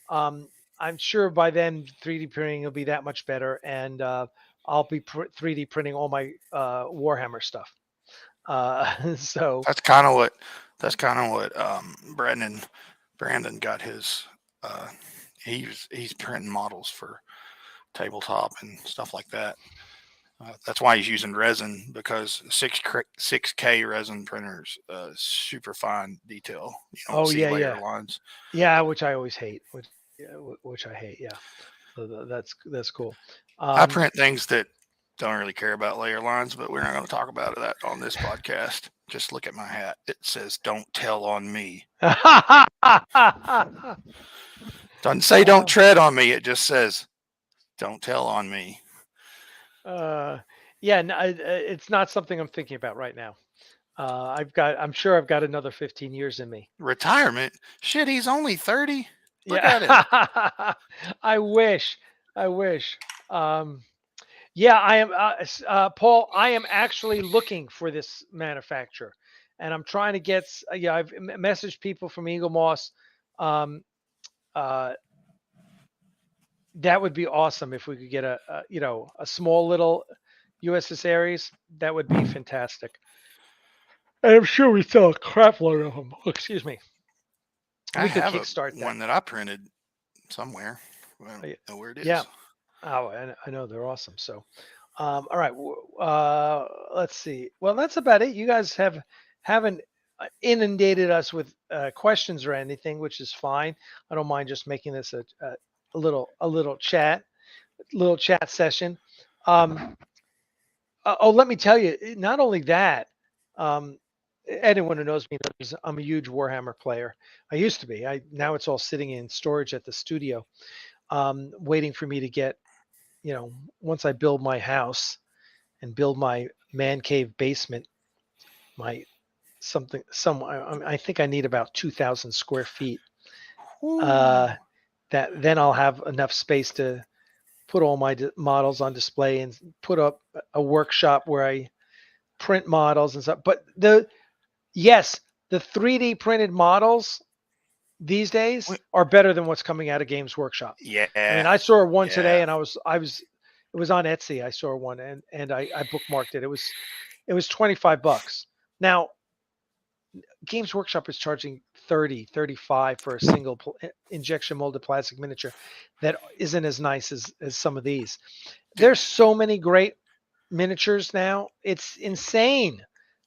um, I'm sure by then 3D printing will be that much better, and I'll be 3D printing all my Warhammer stuff. So That's kind of what. That's kind of what Brandon got his. Uh, he's printing models for tabletop and stuff like that. That's why he's using resin, because 6K resin printers, super fine detail. You don't oh see yeah, layer yeah, lines. yeah, which I always hate, which I hate. Yeah, so that's cool. I Um, print things that don't really care about layer lines, but we're not going to talk about that on this podcast. Just look at my hat. It says "Don't tell on me." Doesn't say "Don't uh, tread on me." It just says "Don't tell on me." uh, yeah, no, it's not something I'm thinking about right now. I'm sure I've got another 15 years in me. Retirement? Shit, he's only 30. Look Yeah, at him. I wish, I wish. Um, yeah, I am, Paul. I am actually looking for this manufacturer, and I'm trying to get. Yeah, I've messaged people from Eagle Moss. Um, uh, that would be awesome if we could get a small little USS Aries. That would be fantastic. And I'm sure we sell a crap load of them. Excuse me. I We could have a kickstart that. one that I printed somewhere. I don't Yeah. know where it Yeah. is. Oh, I know they're awesome. So, all right. Let's see. Well, that's about it. You guys haven't inundated us with questions or anything, which is fine. I don't mind just making this a little chat session. Um, let me tell you. Not only that, um, anyone who knows me knows I'm a huge Warhammer player. I used to be. Now it's all sitting in storage at the studio, waiting for me to get once I build my house and build my man cave basement, my I think I need about 2,000 square feet. Ooh. Uh, that then I'll have enough space to put all my models on display and put up a workshop where I print models and stuff. But yes, the 3D printed models these days are better than what's coming out of Games Workshop. I mean, Yeah. I saw one today Yeah. and it was on Etsy. I saw one and I bookmarked it. It was 25 bucks. Now, Games Workshop is charging 30, 35 for a single injection molded plastic miniature that isn't as nice as some of these. There's so many great miniatures now. It's insane.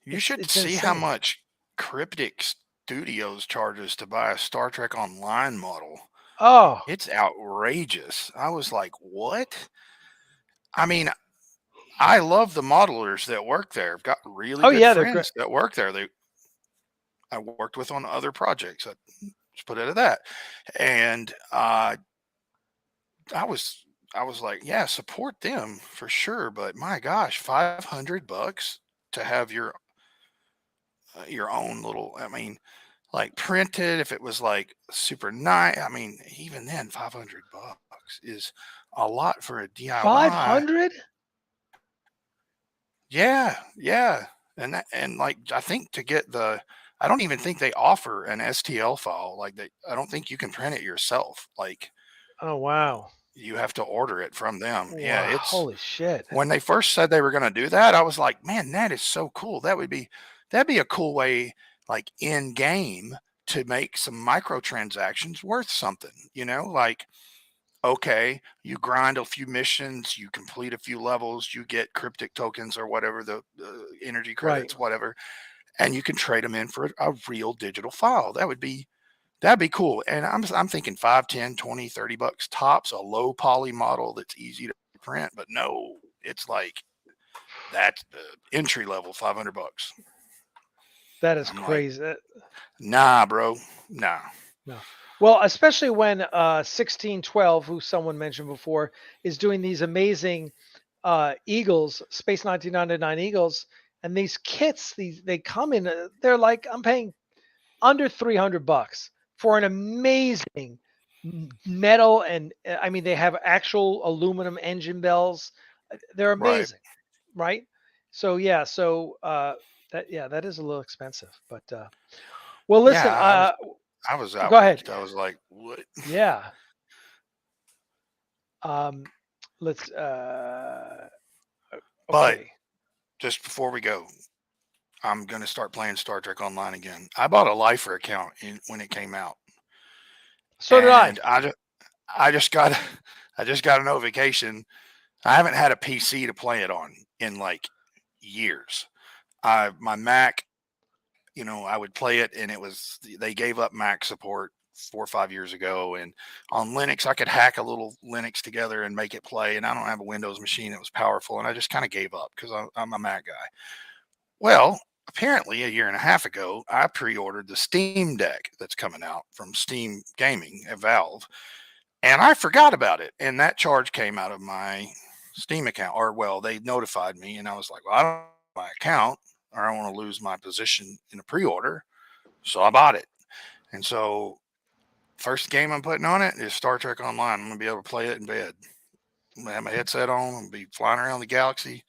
You should It's see how insane. much Cryptic Studios charges to buy a Star Trek Online model. Oh, It's outrageous. I was like, what? I mean, I love the modelers that work there. I've got really oh good yeah, they're great. friends that work there. I worked with on other projects. Just put it at that. And I was I was like, yeah, support them for sure. But my gosh, $500 to have your own little. I mean, like printed. If it was like super nice, I mean, even then, $500 is a lot for a DIY. 500? Yeah. And like I think to get I don't even think they offer an STL file. Like I don't think you can print it yourself. Like Oh wow. you have to order it from them. Yeah, Wow, it's holy shit. when they first said they were going to do that, I was like, man, that is so cool. That'd be a cool way, like in game, to make some microtransactions worth something. Like okay, you grind a few missions, you complete a few levels, you get cryptic tokens or whatever the energy Right. credits, whatever, and you can trade them in for a real digital file. That'd be cool. And I'm thinking 5, 10, 20, $30 tops, a low poly model that's easy to print. But no, it's like that's the entry level $500. That is I'm like, crazy. nah, bro, nah. No. Well, especially when 1612, who someone mentioned before, is doing these amazing Eagles, Space 1999 Eagles, and these kits, they come in, they're like, I'm paying under $300 for an amazing metal, and I mean they have actual aluminum engine bells. They're Right. amazing, right? So yeah, that is a little expensive, but well, Yeah, listen, I was go ahead. outraged. I was like, what? Yeah. Um, let's But okay. just before we go, I'm gonna start playing Star Trek Online again. I bought a Lifer account when it came out, So did I. and I just got I just got a notification. I haven't had a PC to play it on in like years. My Mac, I would play it, and they gave up Mac support 4 or 5 years ago, and on Linux I could hack a little Linux together and make it play. And I don't have a Windows machine that was powerful, and I just kind of gave up because I'm a Mac guy. Well, apparently a year and a half ago, I pre-ordered the Steam Deck that's coming out from Steam Gaming at Valve, and I forgot about it. And that charge came out of my Steam account, or well, they notified me, and I was like, well, I don't have my account, or I don't want to lose my position in a pre-order, so I bought it. And so, first game I'm putting on it is Star Trek Online. I'm gonna be able to play it in bed. I'm gonna have my headset on. I'm gonna be flying around the galaxy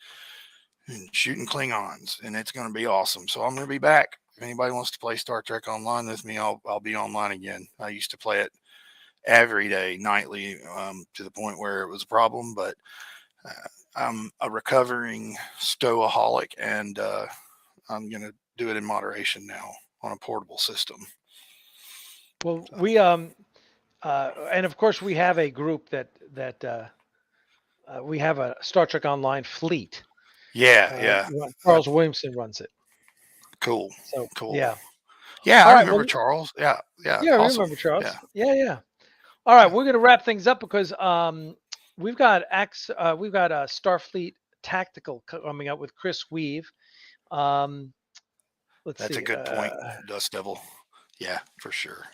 and shooting Klingons, and it's going to be awesome. So I'm going to be back. If anybody wants to play Star Trek Online with me, I'll be online again. I used to play it every day, nightly, to the point where it was a problem. But I'm a recovering stoaholic, and I'm going to do it in moderation now on a portable system. Well, So, we and of course we have a group that we have a Star Trek Online fleet. yeah. Charles Williamson runs it. Cool, So cool. yeah. Yeah, All I right. remember Well, Charles. Yeah, yeah, we awesome. remember Charles. Yeah, Yeah. All right, yeah. we're gonna wrap things up because we've got a Starfleet Tactical coming up with Chris Weave. Um, let's That's a see. good point, Dust Devil. Yeah, for sure.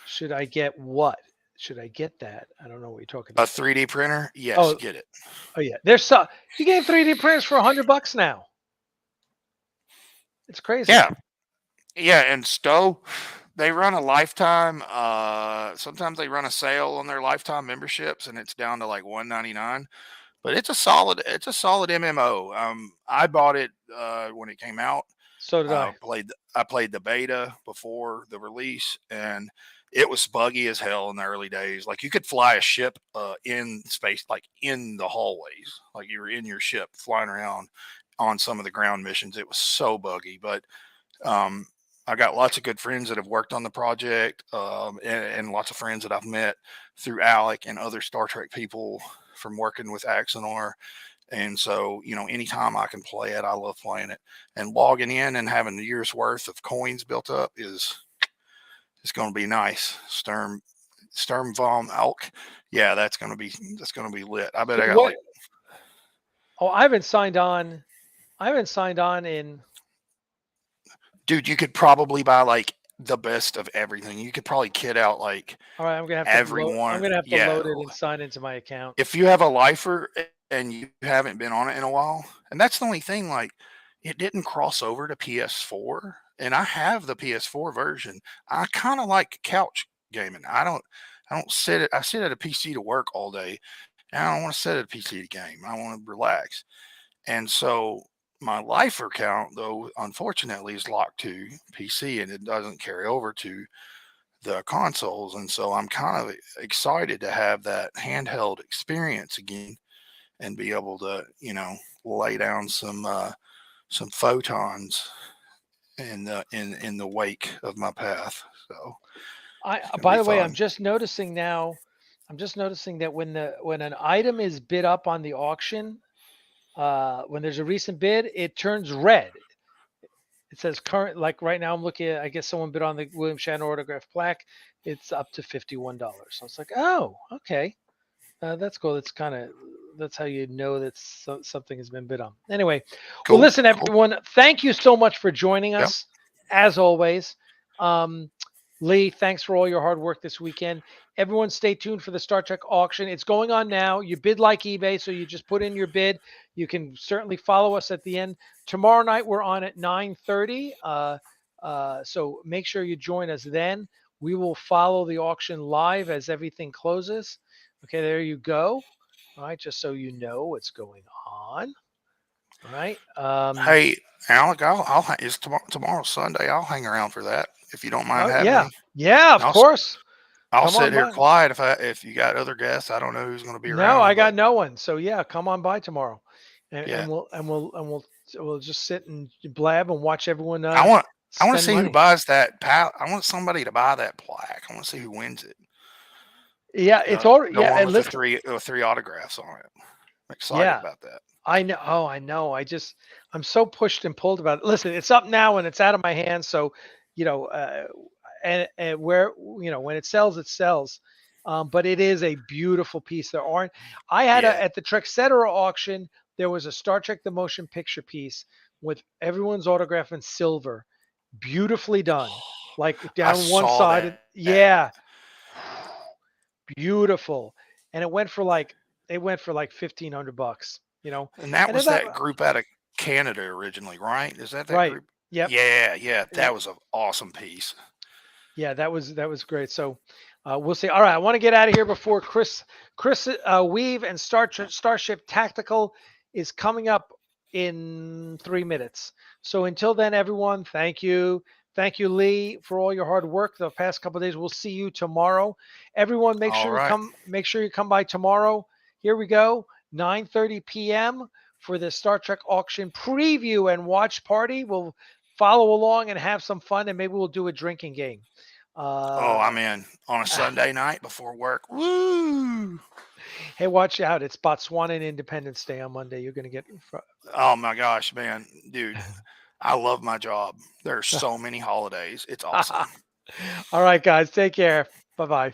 Should I get what? Should I get that? I don't know what you're talking A about. 3D printer? Yes, Oh, get it. oh yeah. There's so you getting 3D printers for $100 now. It's crazy. Yeah. Yeah, and Stowe, they run a lifetime, sometimes they run a sale on their lifetime memberships, and it's down to like 199. But it's a solid MMO. I bought it when it came out. So did I. I played the beta before the release, and it was buggy as hell in the early days. Like you could fly a ship in space, like in the hallways, like you were in your ship flying around on some of the ground missions. It was so buggy, but um, I got lots of good friends that have worked on the project, and lots of friends that I've met through Alec and other Star Trek people from working with Axanar. And so, anytime I can play it, I love playing it. And logging in and having a year's worth of coins built up it's going to be nice. Sturm vom Alk. Yeah, that's going to be lit. I bet So I got what? like, Oh, I haven't signed on. I haven't signed on in. dude, you could probably buy like the best of everything. You could probably kit out like All right, I'm everyone. gonna have to Yeah, load it and sign into my account. if you have a lifer and you haven't been on it in a while, and that's the only thing, like it didn't cross over to PS4, and I have the PS4 version. I kind of like couch gaming. I don't I sit at a PC to work all day, and I don't want to sit at a PC to game. I want to relax. And so my lifer account, though, unfortunately, is locked to PC, and it doesn't carry over to the consoles. And so I'm kind of excited to have that handheld experience again and be able to, lay down some photons in the wake of my path. So it's gonna By be the way, fun. I'm just noticing now. I'm just noticing that when an item is bid up on the auction, when there's a recent bid, it turns red. It says current, like right now I'm looking at, I guess someone bid on the William Shatner autograph plaque. It's up to $51. So it's like, oh, okay. That's cool. That's how you know that something has been bid on. Anyway, well, Cool. listen, Cool. everyone, thank you so much for joining Yeah. us, as always. Um, Lee, thanks for all your hard work this weekend. Everyone stay tuned for the Star Trek auction. It's going on now. You bid like eBay, so you just put in your bid. You can certainly follow us at the end. Tomorrow night we're on at 9:30. So make sure you join us then. We will follow the auction live as everything closes. Okay, there you go. All right, just so you know what's going on. All right. Hey, Alec, it's tomorrow Sunday. I'll hang around for that if you don't mind Oh having yeah, me. yeah, of I'll course. I'll Come on sit here by. quiet if you got other guests. I don't know who's going to be No, I around, got but no one. So yeah, come on by tomorrow, and, yeah, we'll just sit and blab and watch everyone I want I want to spend see who money. buys that pal. I want somebody to buy that plaque. I want to see who wins it. Yeah, it's all The yeah. one And with the listen, three autographs on it. I'm excited yeah, about that. I know. Oh, I know. I'm so pushed and pulled about it. Listen, it's up now and it's out of my hands. So, you know, and where when it sells, it sells. But it is a beautiful piece. There aren't. I had Yeah. at the Trekyards auction. There was a Star Trek the Motion Picture piece with everyone's autograph in silver, beautifully done, like I down one saw side. that. Yeah, beautiful. And it went for like $1,500. And that And then was that that group out of Canada originally, right? Is that right. group? Yep. Yeah, yeah. Yep. That was an awesome piece. Yeah, that was great. So we'll see. All right, I want to get out of here before Chris Weave and Starship Tactical is coming up in 3 minutes. So until then, everyone, thank you, Lee, for all your hard work the past couple of days. We'll see you tomorrow. Everyone, All right. Make sure you come by tomorrow. Here we go, 9:30 p.m. for the Star Trek auction preview and watch party. We'll follow along and have some fun, and maybe we'll do a drinking game. Oh, Uh, I'm in on a Sunday night before work. Woo! hey, watch out! It's Botswana and Independence Day on Monday. You're gonna get. Oh my gosh, man, dude, I love my job. There's so many holidays. It's awesome. All right, guys, take care. Bye bye.